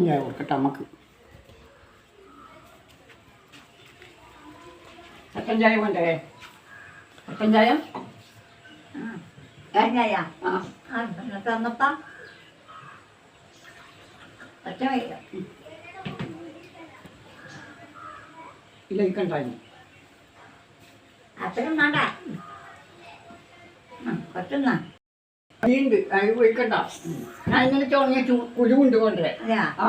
കട്ടൻ ചായ കൊടുക്കട്ടെ നമുക്ക്. കട്ടൻ ചായ വേണ്ടേ? കട്ടൻ ചായ തന്നപ്പാ ഇല്ലണ്ടായിരുന്നു. അത്രയും വേണ്ട പറ്റുന്ന അരിയുണ്ട്, അതിന് പോയിക്കണ്ട. ഞാൻ ഇന്നലെ തുടങ്ങിയ കുരുവുണ്ട് കൊണ്ടേ. ആ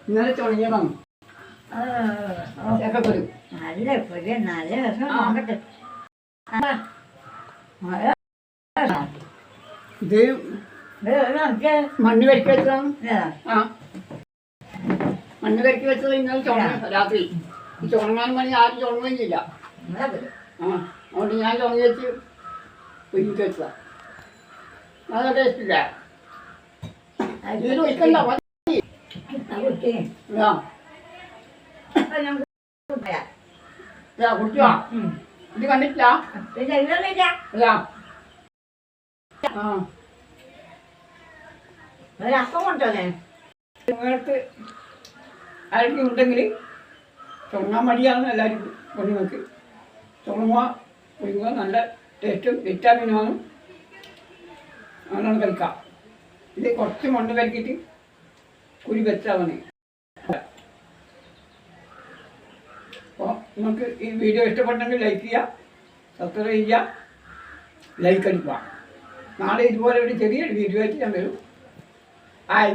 ഇന്നലെ തുടങ്ങിയതാണ് ചക്കക്കുരു. നല്ല പൊരി നല്ല രസം നോക്കട്ടെ. ഇത് മണ്ണ് വരക്കി വെച്ചതാണ്. ആ മണ്ണ് വരക്കി വെച്ചത് ഇന്നലെ ചുണങ്ങ രാത്രി. ഈ ചുണങ്ങാൻ മണി ആരും ചുണങ്ങുകയും ചെയ്യില്ല. ആ അതുകൊണ്ട് ഞാൻ ചുണങ്ങി വെച്ച് പൊരിക്ക് വെച്ചതാ. നല്ല ടേസ്റ്റില്ല. ഇതിൽ ഒഴിക്കണ്ട മതി. കുടിക്കുവാ. ഇത് കണ്ടിട്ടില്ല. അപ്പം കൊണ്ടോനെ നിങ്ങൾക്ക് ആരെങ്കിലും ഉണ്ടെങ്കിൽ ചുണങ്ങാൻ മടിയാണ് എല്ലാവരും പെണ്ണുങ്ങൾക്ക്. ചുണങ്ങ പൊരിങ്ങ നല്ല ടേസ്റ്റും വിറ്റാമിനുമാണ്. അങ്ങനെ കഴിക്കാം. ഇത് കുറച്ച് മണ്ണ് കലക്കിയിട്ട് കുരി വെച്ചാൽ മതി. അപ്പോൾ നിങ്ങൾക്ക് ഈ വീഡിയോ ഇഷ്ടപ്പെട്ടെങ്കിൽ ലൈക്ക് ചെയ്യുക, സബ്സ്ക്രൈബ് ചെയ്യുക, ലൈക്ക് അടിക്കുക. നാളെ ഇതുപോലെ ഒരു ചെറിയൊരു വീഡിയോ ആയിട്ട് ഞാൻ വരും. ആയി.